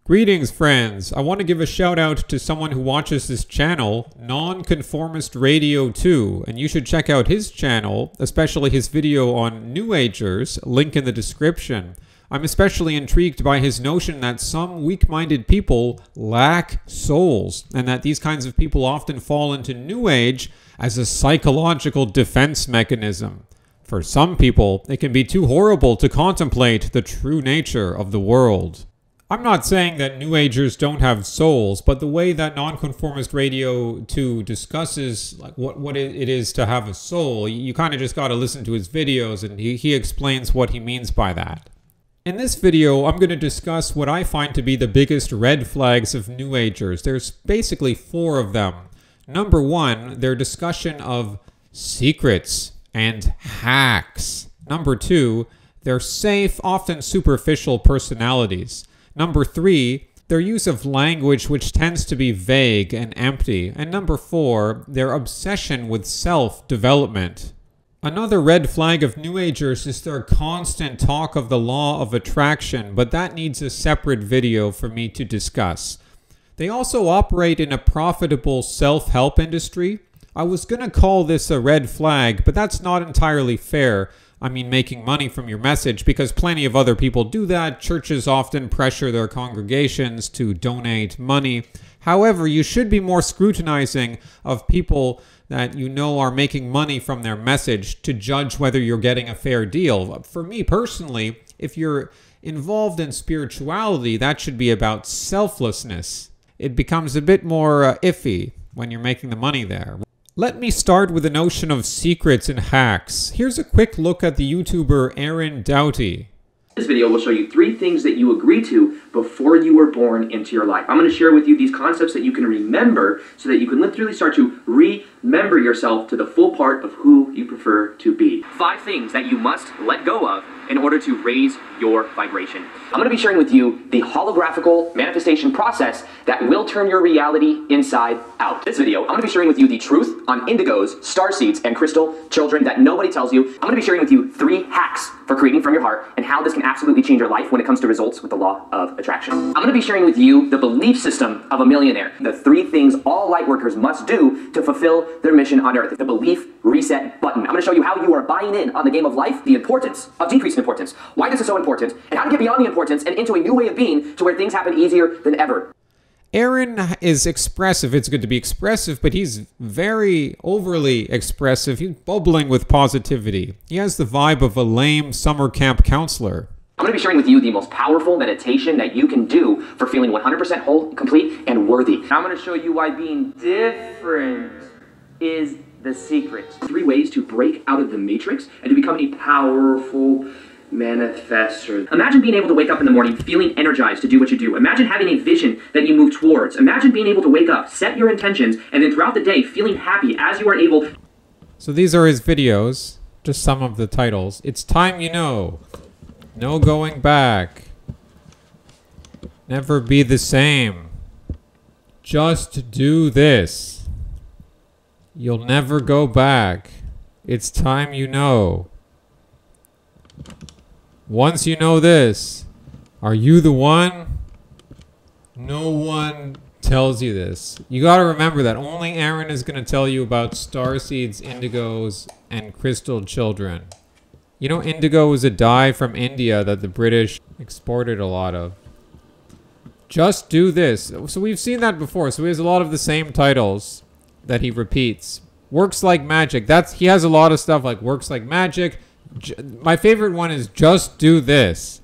Greetings, friends. I want to give a shout out to someone who watches this channel, Non-Conformist Radio 2, and you should check out his channel, especially his video on New Agers, link in the description. I'm especially intrigued by his notion that some weak-minded people lack souls, and that these kinds of people often fall into New Age as a psychological defense mechanism. For some people, it can be too horrible to contemplate the true nature of the world. I'm not saying that New Agers don't have souls, but the way that Non-Conformist Radio 2 discusses what it is to have a soul, you kind of just got to listen to his videos, and he explains what he means by that. In this video, I'm going to discuss what I find to be the biggest red flags of New Agers. There's basically 4 of them. Number 1, their discussion of secrets and hacks. Number 2, their safe, often superficial personalities. Number 3, their use of language which tends to be vague and empty. And number 4, their obsession with self-development. Another red flag of New Agers is their constant talk of the law of attraction, but that needs a separate video for me to discuss. They also operate in a profitable self-help industry. I was going to call this a red flag, but that's not entirely fair. I mean, making money from your message, because plenty of other people do that. Churches often pressure their congregations to donate money. However, you should be more scrutinizing of people that you know are making money from their message to judge whether you're getting a fair deal. For me personally, if you're involved in spirituality, that should be about selflessness. It becomes a bit more iffy when you're making the money there. Let me start with the notion of secrets and hacks. Here's a quick look at the YouTuber Aaron Doughty. This video will show you 3 things that you agree to before you were born into your life. I'm going to share with you these concepts that you can remember so that you can literally start to remember yourself to the full part of who you prefer to be. 5 things that you must let go of in order to raise your vibration. I'm going to be sharing with you the holographical manifestation process that will turn your reality inside out. This video, I'm going to be sharing with you the truth on indigos, starseeds, and crystal children that nobody tells you. I'm going to be sharing with you 3 hacks for creating from your heart and how this can absolutely change your life when it comes to results with the law of attraction. I'm going to be sharing with you the belief system of a millionaire, the 3 things all light workers must do to fulfill their mission on earth, the belief reset button. I'm going to show you how you are buying in on the game of life, the importance of decreasing importance, why this is so important, and how to get beyond the importance and into a new way of being to where things happen easier than ever. Aaron is expressive. It's good to be expressive, but he's very overly expressive. He's bubbling with positivity. He has the vibe of a lame summer camp counselor. I'm going to be sharing with you the most powerful meditation that you can do for feeling 100% whole, complete, and worthy. I'm going to show you why being different is the secret. 3 ways to break out of the matrix and to become a powerful manifester. Imagine being able to wake up in the morning feeling energized to do what you do. Imagine having a vision that you move towards. Imagine being able to wake up, set your intentions, and then throughout the day feeling happy as you are able. So these are his videos, just some of the titles. It's time you know. No going back. Never be the same. Just do this. You'll never go back. It's time you know. Once you know this, are you the one? No one tells you this. You gotta remember that only Aaron is gonna tell you about starseeds, indigos, and crystal children. You know, indigo is a dye from India that the British exported a lot of. Just do this. So we've seen that before. So he has a lot of the same titles that he repeats. Works like magic. He has a lot of stuff like works like magic. My favorite one is just do this.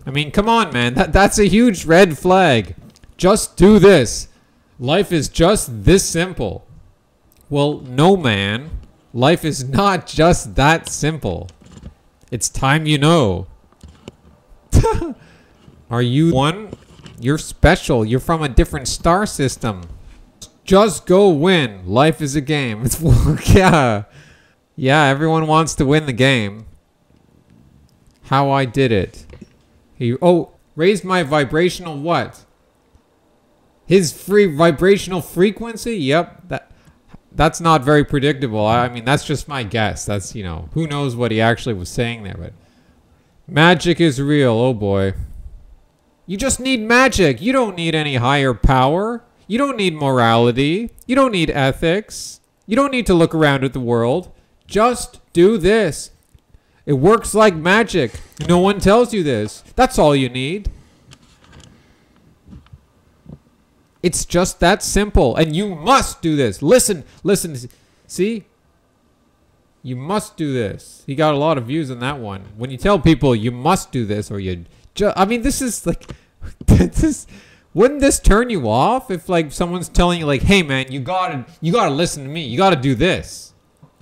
I mean, come on, man. That's a huge red flag. Just do this. Life is just this simple. Well, no, man. Life is not just that simple. It's time you know. Are you one? You're special. You're from a different star system. Just go win. Life is a game. It's yeah. Yeah, everyone wants to win the game. How I did it. Raised my vibrational what? His free vibrational frequency? Yep. That's not very predictable. I mean, that's just my guess. That's, you know, who knows what he actually was saying there, but magic is real. Oh boy. You just need magic. You don't need any higher power. You don't need morality. You don't need ethics. You don't need to look around at the world. Just do this. It works like magic. No one tells you this. That's all you need. It's just that simple. And you must do this. Listen. See? You must do this. He got a lot of views on that one. When you tell people you must do this, or you I mean, this is like, wouldn't this turn you off if like someone's telling you like, hey man, you gotta listen to me. You gotta do this.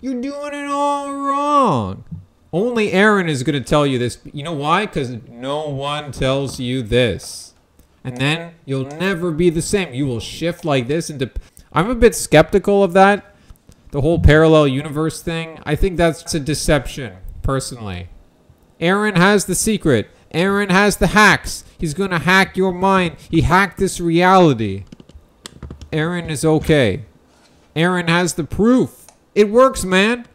You're doing it all wrong. Only Aaron is gonna tell you this. You know why? Because no one tells you this. And then you'll never be the same. You will shift like this into... I'm a bit skeptical of that. The whole parallel universe thing, I think that's a deception, personally. Aaron has the secret. Aaron has the hacks. He's going to hack your mind. He hacked this reality. Aaron is okay. Aaron has the proof. It works, man.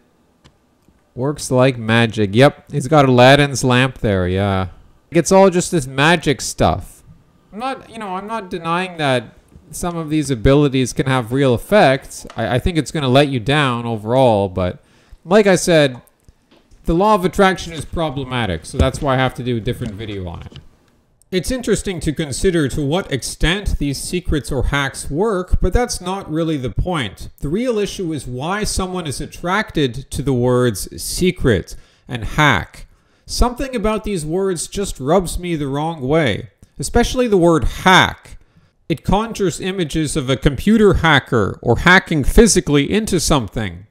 Works like magic. Yep, he's got Aladdin's lamp there, yeah. It's all just this magic stuff. I'm not denying that some of these abilities can have real effects. I think it's going to let you down overall, but like I said, the law of attraction is problematic, so that's why I have to do a different video on it. It's interesting to consider to what extent these secrets or hacks work, but that's not really the point. The real issue is why someone is attracted to the words secret and hack. Something about these words just rubs me the wrong way, especially the word hack. It conjures images of a computer hacker or hacking physically into something.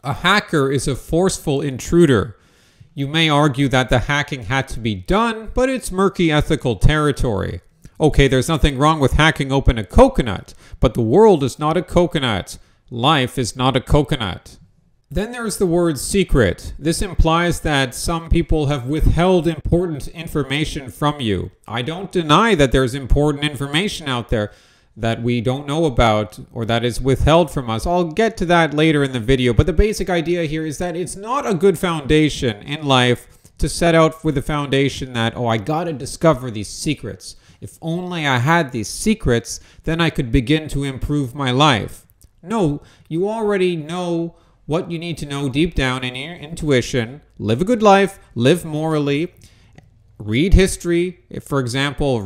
A hacker is a forceful intruder. You may argue that the hacking had to be done, but it's murky ethical territory. Okay, there's nothing wrong with hacking open a coconut, but the world is not a coconut. Life is not a coconut. Then there's the word secret. This implies that some people have withheld important information from you. I don't deny that there's important information out there that we don't know about or that is withheld from us. I'll get to that later in the video, but the basic idea here is that it's not a good foundation in life to set out with the foundation that, oh, I gotta discover these secrets. If only I had these secrets, then I could begin to improve my life. No, you already know what you need to know deep down in your intuition. Live a good life, live morally, read history. If, for example,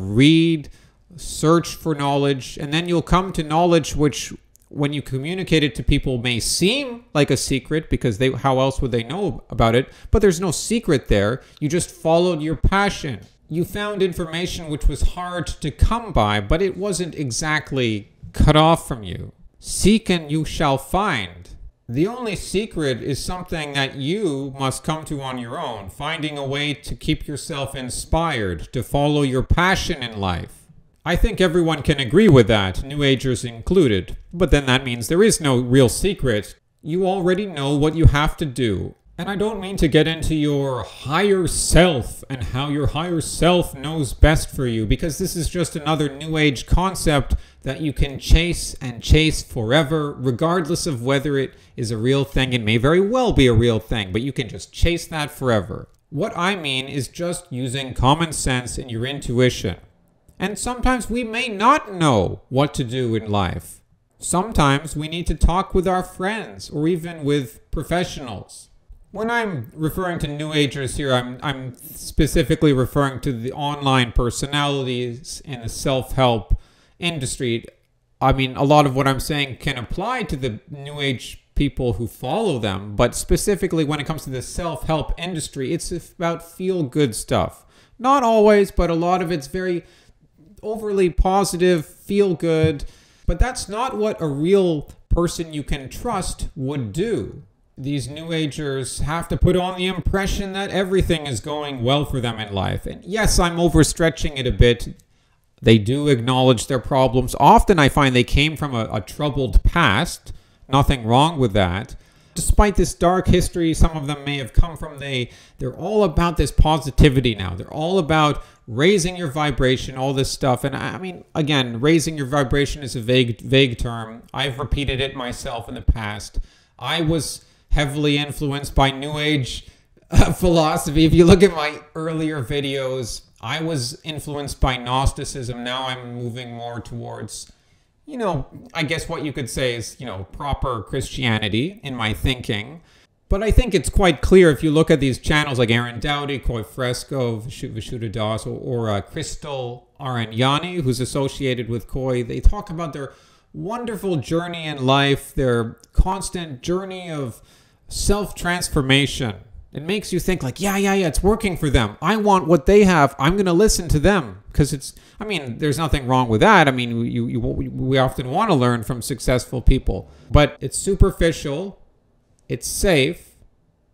search for knowledge, and then you'll come to knowledge which, when you communicate it to people, may seem like a secret because how else would they know about it? But there's no secret there. You just followed your passion. You found information which was hard to come by, but it wasn't exactly cut off from you. Seek and you shall find. The only secret is something that you must come to on your own, finding a way to keep yourself inspired, to follow your passion in life. I think everyone can agree with that, New Agers included. But then that means there is no real secret. You already know what you have to do. And I don't mean to get into your higher self and how your higher self knows best for you, because this is just another New Age concept that you can chase and chase forever, regardless of whether it is a real thing. It may very well be a real thing, but you can just chase that forever. What I mean is just using common sense and your intuition. And sometimes we may not know what to do in life. Sometimes we need to talk with our friends or even with professionals. When I'm referring to New Agers here, I'm specifically referring to the online personalities in the self-help industry. I mean, a lot of what I'm saying can apply to the New Age people who follow them, but specifically when it comes to the self-help industry, it's about feel-good stuff. Not always, but a lot of it's very overly positive, feel-good, but that's not what a real person you can trust would do. These New Agers have to put on the impression that everything is going well for them in life. And yes, I'm overstretching it a bit. They do acknowledge their problems. Often I find they came from a troubled past. Nothing wrong with that. Despite this dark history some of them may have come from, they're all about this positivity now. They're all about raising your vibration, all this stuff. And I mean, again, raising your vibration is a vague term. I've repeated it myself in the past. I was heavily influenced by New Age philosophy. If you look at my earlier videos, I was influenced by Gnosticism. Now I'm moving more towards, I guess what you could say is, proper Christianity in my thinking. But I think it's quite clear if you look at these channels like Aaron Dowdy, Koi Fresco, Vishuddha Das, or Crystal Arignani, who's associated with Koi. They talk about their wonderful journey in life, their constant journey of self-transformation. It makes you think like, yeah, it's working for them. I want what they have. I'm going to listen to them because there's nothing wrong with that. We often want to learn from successful people, but it's superficial. It's safe.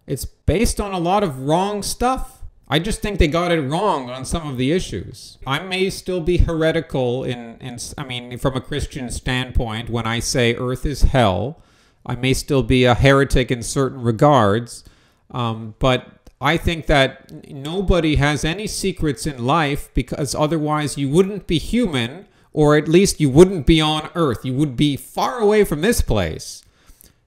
It's based on a lot of wrong stuff. I just think they got it wrong on some of the issues. I may still be heretical from a Christian standpoint when I say earth is hell. I may still be a heretic in certain regards. But I think that nobody has any secrets in life because otherwise you wouldn't be human, or at least you wouldn't be on earth. You would be far away from this place.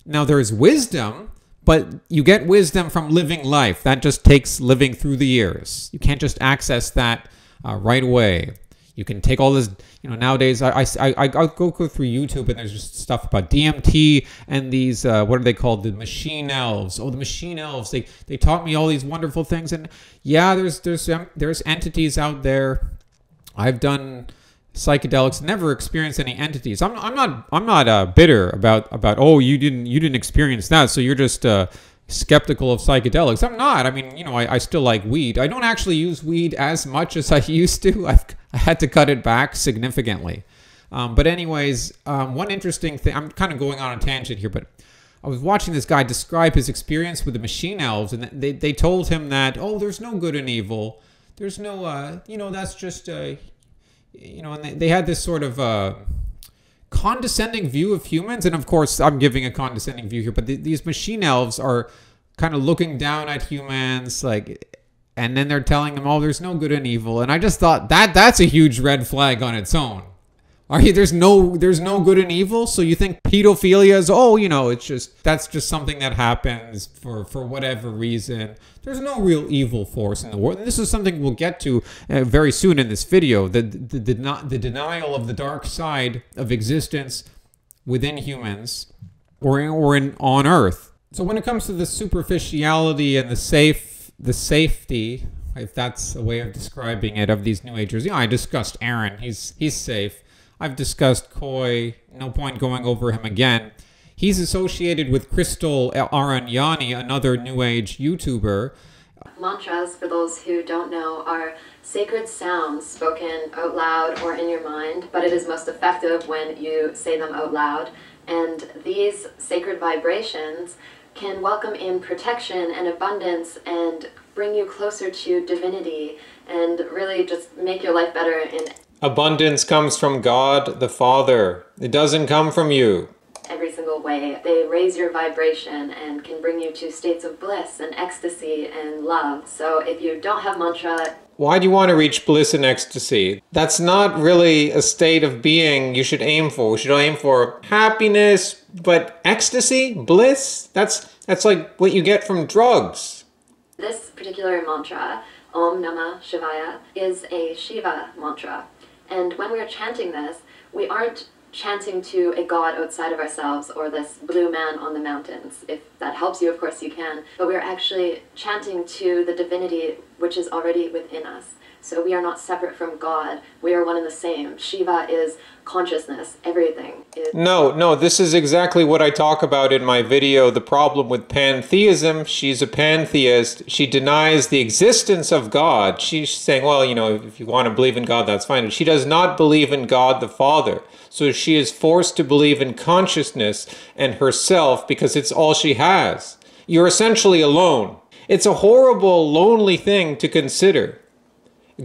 Now there's wisdom, but you get wisdom from living life. That just takes living through the years. You can't just access that right away. You can take all this, nowadays I go through YouTube and there's just stuff about DMT and these, what are they called? The machine elves. Oh, the machine elves. They taught me all these wonderful things. And yeah, there's entities out there. I've done psychedelics, never experienced any entities. I'm not bitter about oh, you didn't experience that, so you're just skeptical of psychedelics. I'm not. I still like weed. I don't actually use weed as much as I used to. I had to cut it back significantly. But anyways, one interesting thing, I'm kind of going on a tangent here, but I was watching this guy describe his experience with the machine elves, and they told him that, oh, there's no good and evil. There's no, that's just, and they had this sort of condescending view of humans. And of course, I'm giving a condescending view here, but these machine elves are kind of looking down at humans, and then they're telling them, oh, there's no good and evil. And I just thought that's a huge red flag on its own. There's no good and evil. So you think pedophilia is, that's just something that happens for whatever reason. There's no real evil force in the world. And this is something we'll get to very soon in this video. The denial of the dark side of existence within humans or on Earth. So when it comes to the superficiality and the safety, if that's a way of describing it, of these New Agers. I discussed Aaron. He's safe. I've discussed Koi. No point going over him again. He's associated with Crystal Arignani, another New Age YouTuber. Mantras, for those who don't know, are sacred sounds spoken out loud or in your mind, but it is most effective when you say them out loud. And these sacred vibrations can welcome in protection and abundance and bring you closer to divinity and really just make your life better in abundance comes from God the Father. It doesn't come from you. Every single way. They raise your vibration and can bring you to states of bliss and ecstasy and love. So if you don't have mantra... Why do you want to reach bliss and ecstasy? That's not really a state of being you should aim for. We should aim for happiness, but ecstasy? Bliss? That's like what you get from drugs. This particular mantra, Om Namah Shivaya, is a Shiva mantra. And when we're chanting this, we aren't chanting to a god outside of ourselves or this blue man on the mountains. If that helps you, of course you can. But we're actually chanting to the divinity which is already within us. So we are not separate from God. We are one and the same. Shiva is consciousness. Everything is... No, this is exactly what I talk about in my video, The Problem with Pantheism. She's a pantheist. She denies the existence of God. She's saying, well, if you want to believe in God, that's fine. She does not believe in God the Father. So she is forced to believe in consciousness and herself because it's all she has. You're essentially alone. It's a horrible, lonely thing to consider.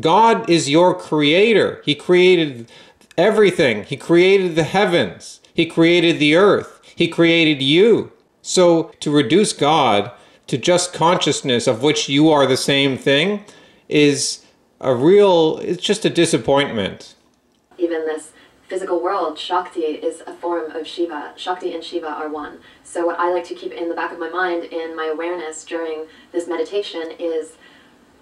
God is your creator. He created everything. He created the heavens. He created the earth. He created you. So to reduce God to just consciousness of which you are the same thing is it's just a disappointment. Even this physical world, Shakti, is a form of Shiva. Shakti and Shiva are one. So what I like to keep in the back of my mind in my awareness during this meditation is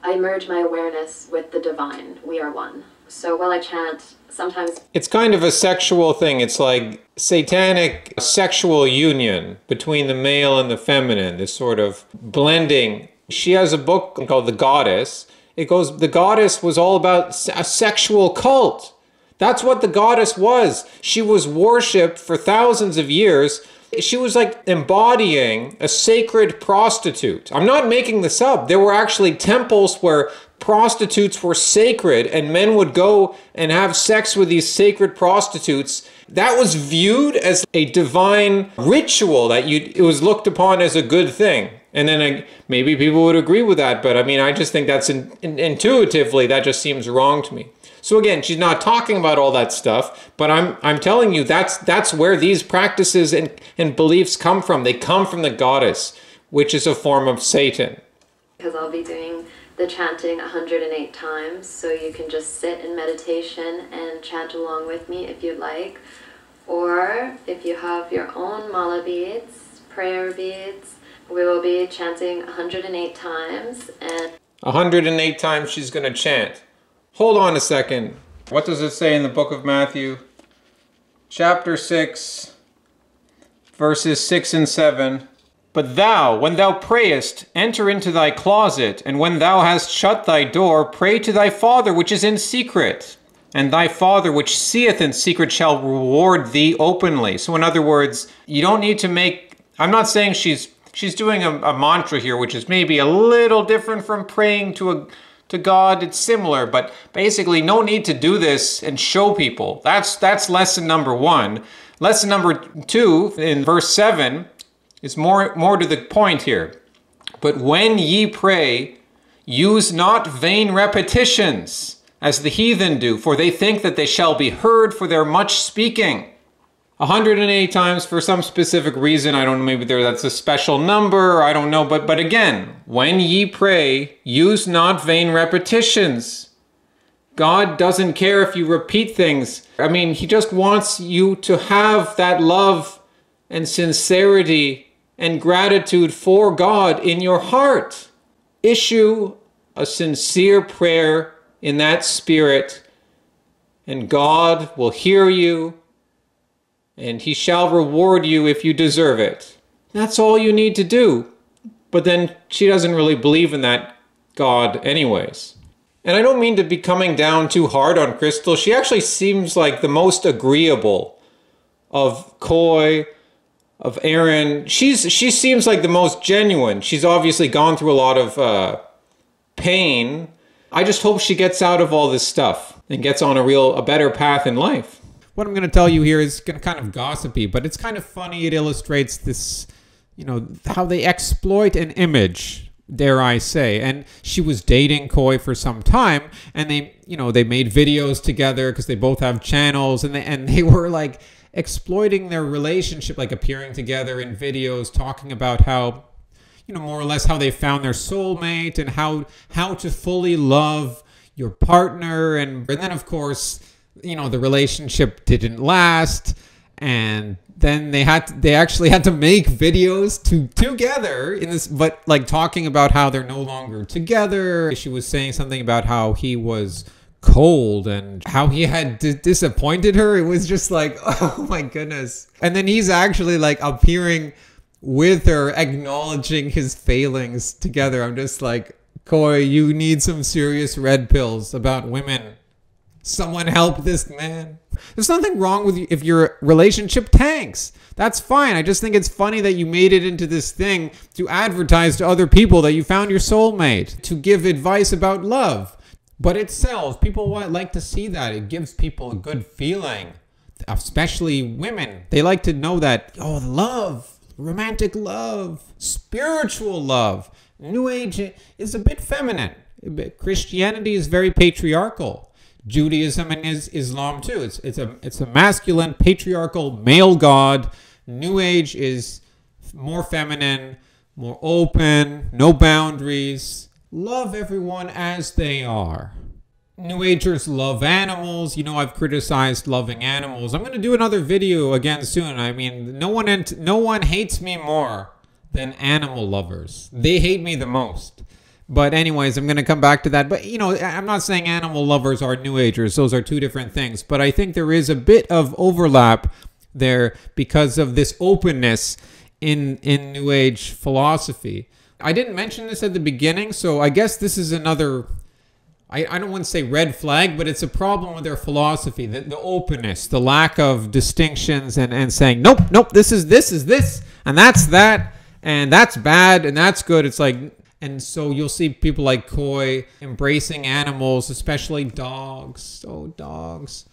I merge my awareness with the divine. We are one. So while I chant, sometimes it's kind of a sexual thing. It's like satanic sexual union between the male and the feminine, this sort of blending. She has a book called The Goddess. It goes, the goddess was all about a sexual cult. That's what the goddess was. She was worshipped for thousands of years. She was like embodying a sacred prostitute. I'm not making this up. There were actually temples where prostitutes were sacred and men would go and have sex with these sacred prostitutes. That was viewed as a divine ritual, that it was looked upon as a good thing. And then maybe people would agree with that, but I mean, I just think that's intuitively, that just seems wrong to me. So again, she's not talking about all that stuff, but I'm telling you that's where these practices and beliefs come from. They come from the goddess, which is a form of Satan. Because I'll be doing the chanting 108 times, so you can just sit in meditation and chant along with me if you'd like. Or if you have your own mala beads, prayer beads, we will be chanting 108 times. And 108 times she's going to chant. Hold on a second. What does it say in the book of Matthew? Chapter 6, verses 6 and 7. But thou, when thou prayest, enter into thy closet, and when thou hast shut thy door, pray to thy Father which is in secret. And thy Father which seeth in secret shall reward thee openly. So in other words, you don't need to make... I'm not saying she's doing a mantra here, which is maybe a little different from praying to God. It's similar, but basically no need to do this and show people. That's lesson number 1. Lesson number 2, in verse 7, is more to the point here. But when ye pray, use not vain repetitions, as the heathen do, for they think that they shall be heard for their much speaking. 108 times for some specific reason. I don't know, maybe that's a special number, I don't know. But again, when ye pray, use not vain repetitions. God doesn't care if you repeat things. I mean, he just wants you to have that love and sincerity and gratitude for God in your heart. Issue a sincere prayer in that spirit, and God will hear you, and he shall reward you if you deserve it. That's all you need to do. But then she doesn't really believe in that God anyways. And I don't mean to be coming down too hard on Crystal. She actually seems like the most agreeable of Koi, of Aaron. She seems like the most genuine. She's obviously gone through a lot of pain. I just hope she gets out of all this stuff and gets on a better path in life. What I'm going to tell you here is kind of gossipy, but it's kind of funny. It illustrates this, how they exploit an image, dare I say. And she was dating Koi for some time, and they made videos together because they both have channels, and they were like exploiting their relationship, like appearing together in videos, talking about how, more or less how they found their soulmate and how to fully love your partner. And then, of course, the relationship didn't last. And then they actually had to make videos together in this, but like talking about how they're no longer together. She was saying something about how he was cold and how he had disappointed her. It was just like, oh my goodness. And then he's actually like appearing with her, acknowledging his failings together. I'm just like, Koi, you need some serious red pills about women. Someone help this man. There's nothing wrong with you if your relationship tanks. That's fine. I just think it's funny that you made it into this thing to advertise to other people that you found your soulmate, to give advice about love. But it sells. People like to see that. It gives people a good feeling, especially women. They like to know that, love, romantic love, spiritual love. New Age is a bit feminine. Christianity is very patriarchal. Judaism and Islam too. It's a masculine, patriarchal, male god. New Age is more feminine, more open, no boundaries. Love everyone as they are. New Agers love animals. I've criticized loving animals. I'm going to do another video again soon. I mean, no one hates me more than animal lovers. They hate me the most. But anyways, I'm going to come back to that. But, I'm not saying animal lovers are New Agers. Those are two different things. But I think there is a bit of overlap there because of this openness in New Age philosophy. I didn't mention this at the beginning, so I guess this is another, I don't want to say red flag, but it's a problem with their philosophy, the openness, the lack of distinctions and saying, nope, this is this, and that's that, and that's bad, and that's good. It's like, and so you'll see people like Koi embracing animals, especially dogs. Oh, dogs.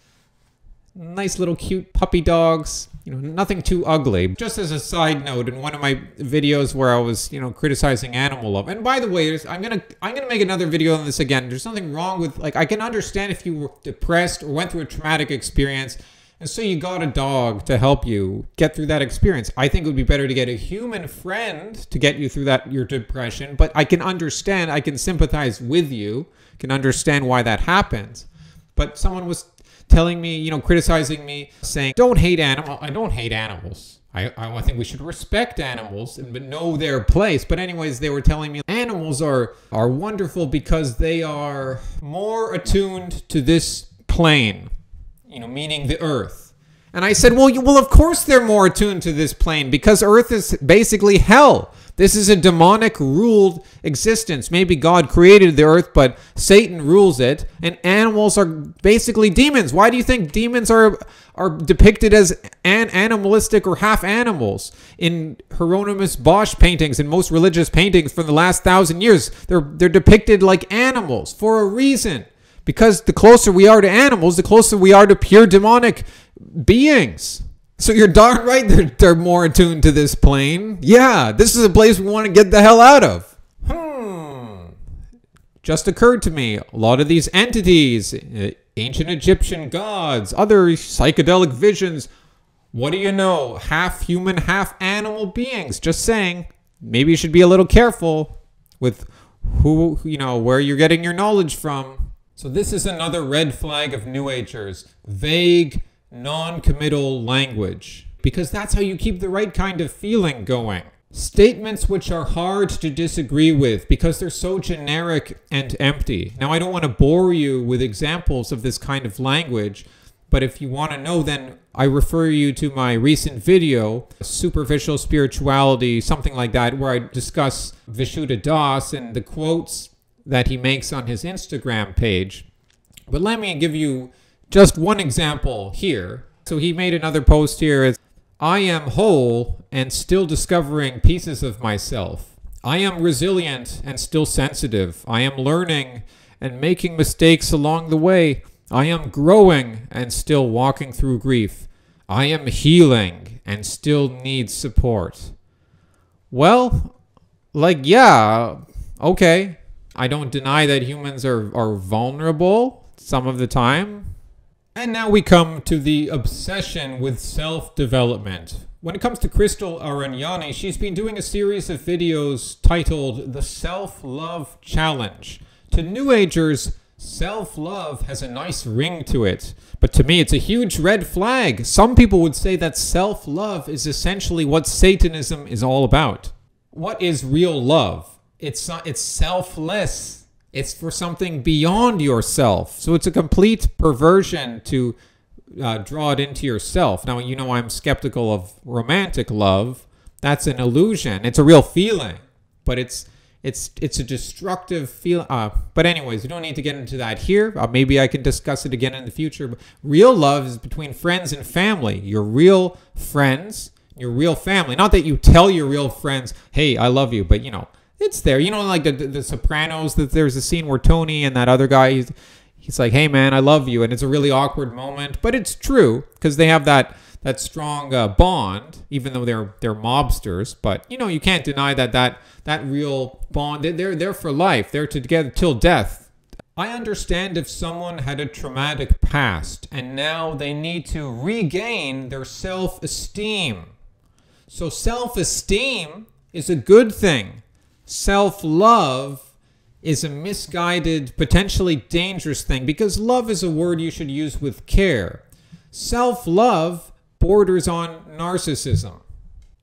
Nice little cute puppy dogs. Nothing too ugly. Just as a side note, in one of my videos where I was, criticizing animal love. And by the way, I'm gonna make another video on this again. There's nothing wrong with, I can understand if you were depressed or went through a traumatic experience, and so you got a dog to help you get through that experience. I think it would be better to get a human friend to get you through your depression, but I can understand, I can sympathize with you, can understand why that happens. But someone was telling me, criticizing me, saying, don't hate animals. I don't hate animals. I think we should respect animals but know their place. But anyways, they were telling me animals are wonderful because they are more attuned to this plane, meaning the earth. And I said, well, of course they're more attuned to this plane because earth is basically hell. This is a demonic ruled existence. Maybe God created the earth, but Satan rules it. And animals are basically demons. Why do you think demons are depicted as animalistic or half animals in Hieronymus Bosch paintings and most religious paintings for the last 1,000 years? They're depicted like animals for a reason. Because the closer we are to animals, the closer we are to pure demonic beings. So you're darn right they're more attuned to this plane. Yeah, this is a place we want to get the hell out of. Just occurred to me, a lot of these entities, ancient Egyptian gods, other psychedelic visions, what do you know? Half human, half animal beings. Just saying, maybe you should be a little careful with where you're getting your knowledge from. So this is another red flag of New Agers. Vague, non-committal language, because that's how you keep the right kind of feeling going. Statements which are hard to disagree with because they're so generic and empty. Now, I don't want to bore you with examples of this kind of language, but if you want to know, then I refer you to my recent video, Superficial Spirituality, something like that, where I discuss Vishuddha Das and the quotes that he makes on his Instagram page. But let me give you just one example here. So he made another post here. It's, I am whole and still discovering pieces of myself. I am resilient and still sensitive. I am learning and making mistakes along the way. I am growing and still walking through grief. I am healing and still need support. Well, yeah, okay. I don't deny that humans are vulnerable some of the time. And now we come to the obsession with self-development. When it comes to Crystal Aranyani, she's been doing a series of videos titled The Self-Love Challenge. To New Agers, self-love has a nice ring to it. But to me, it's a huge red flag. Some people would say that self-love is essentially what Satanism is all about. What is real love? It's selfless. It's for something beyond yourself. So it's a complete perversion to draw it into yourself. Now, I'm skeptical of romantic love. That's an illusion. It's a real feeling, but it's a destructive feel. But anyways, we don't need to get into that here. Maybe I can discuss it again in the future. But real love is between friends and family. Your real friends, your real family. Not that you tell your real friends, hey, I love you, but it's there. Like the Sopranos, that there's a scene where Tony and that other guy, he's like, hey man, I love you. And it's a really awkward moment, but it's true because they have that strong bond, even though they're mobsters. But, you can't deny that real bond, they're there for life. They're together till death. I understand if someone had a traumatic past and now they need to regain their self-esteem. So self-esteem is a good thing. Self-love is a misguided, potentially dangerous thing because love is a word you should use with care. Self-love borders on narcissism.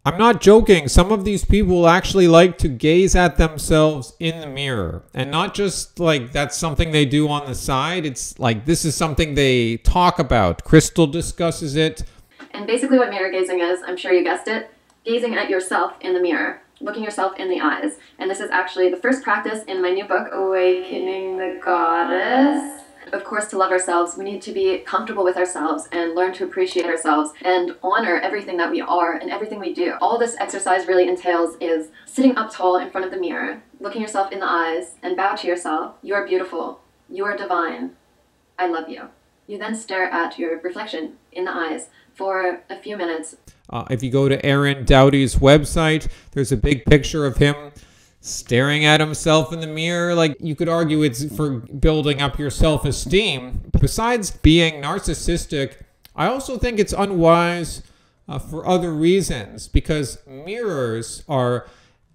I'm not joking. Some of these people actually like to gaze at themselves in the mirror. And not just like that's something they do on the side. It's like this is something they talk about. Crystal discusses it. And basically what mirror gazing is, I'm sure you guessed it, gazing at yourself in the mirror, looking yourself in the eyes. And this is actually the first practice in my new book, Awakening the Goddess. Of course, to love ourselves, we need to be comfortable with ourselves and learn to appreciate ourselves and honor everything that we are and everything we do. All this exercise really entails is sitting up tall in front of the mirror, looking yourself in the eyes, and bow to yourself. You are beautiful. You are divine. I love you. You then stare at your reflection in the eyes for a few minutes. If you go to Aaron Doughty's website, there's a big picture of him staring at himself in the mirror. Like, you could argue it's for building up your self-esteem. Besides being narcissistic, I also think it's unwise for other reasons, because mirrors are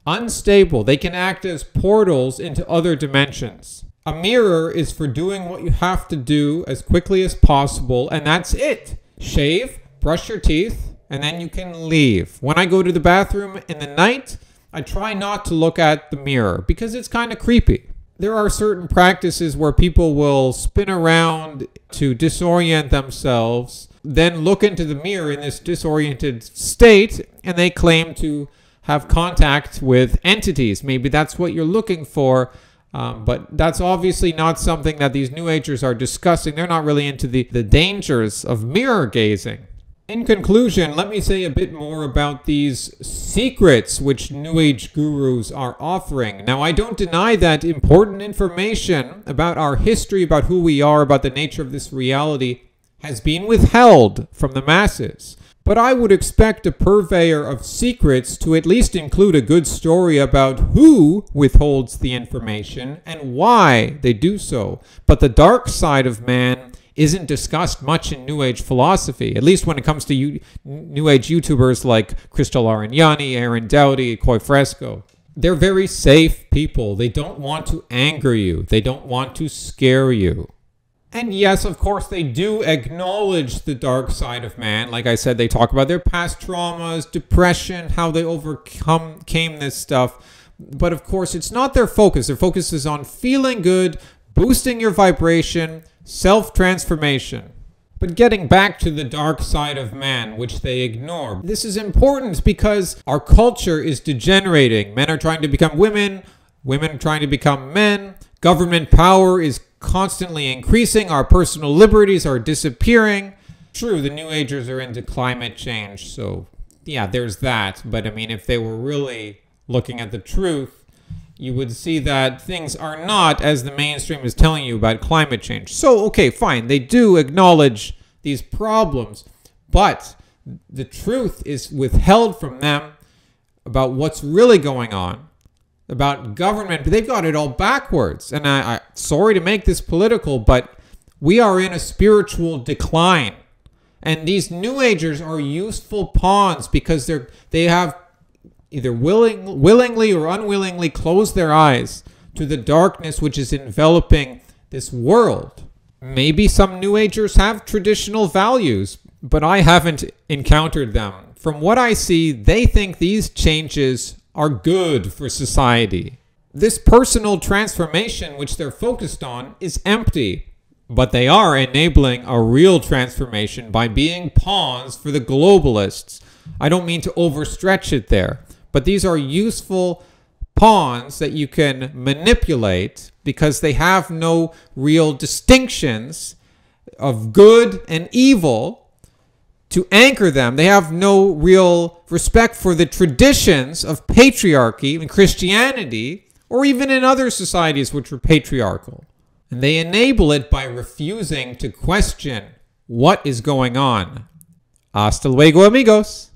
unstable. They can act as portals into other dimensions. A mirror is for doing what you have to do as quickly as possible, and that's it. Shave, brush your teeth, and then you can leave. When I go to the bathroom in the night, I try not to look at the mirror because it's kind of creepy. There are certain practices where people will spin around to disorient themselves, then look into the mirror in this disoriented state, and they claim to have contact with entities. Maybe that's what you're looking for, but that's obviously not something that these New Agers are discussing. They're not really into the dangers of mirror gazing. In conclusion, let me say a bit more about these secrets which New Age gurus are offering. Now, I don't deny that important information about our history, about who we are, about the nature of this reality has been withheld from the masses. But I would expect a purveyor of secrets to at least include a good story about who withholds the information and why they do so. But the dark side of man isn't discussed much in New Age philosophy, at least when it comes to New Age YouTubers like Crystal Arignani, Aaron Doughty, Koi Fresco. They're very safe people. They don't want to anger you. They don't want to scare you. And yes, of course, they do acknowledge the dark side of man. Like I said, they talk about their past traumas, depression, how they overcame this stuff. But of course, it's not their focus. Their focus is on feeling good, boosting your vibration, self-transformation. But getting back to the dark side of man, which they ignore. This is important because our culture is degenerating. Men are trying to become women. Women are trying to become men. Government power is constantly increasing. Our personal liberties are disappearing. True, the New Agers are into climate change. So, yeah, there's that. But, I mean, if they were really looking at the truth, you would see that things are not as the mainstream is telling you about climate change. So, okay, fine. They do acknowledge these problems, but the truth is withheld from them about what's really going on, about government. They've got it all backwards. And I'm sorry to make this political, but we are in a spiritual decline. And these New Agers are useful pawns because they have either willingly or unwillingly close their eyes to the darkness which is enveloping this world. Maybe some New Agers have traditional values, but I haven't encountered them. From what I see, they think these changes are good for society. This personal transformation which they're focused on is empty, but they are enabling a real transformation by being pawns for the globalists. I don't mean to overstretch it there. But these are useful pawns that you can manipulate because they have no real distinctions of good and evil to anchor them. They have no real respect for the traditions of patriarchy in Christianity or even in other societies which were patriarchal. And they enable it by refusing to question what is going on. Hasta luego, amigos.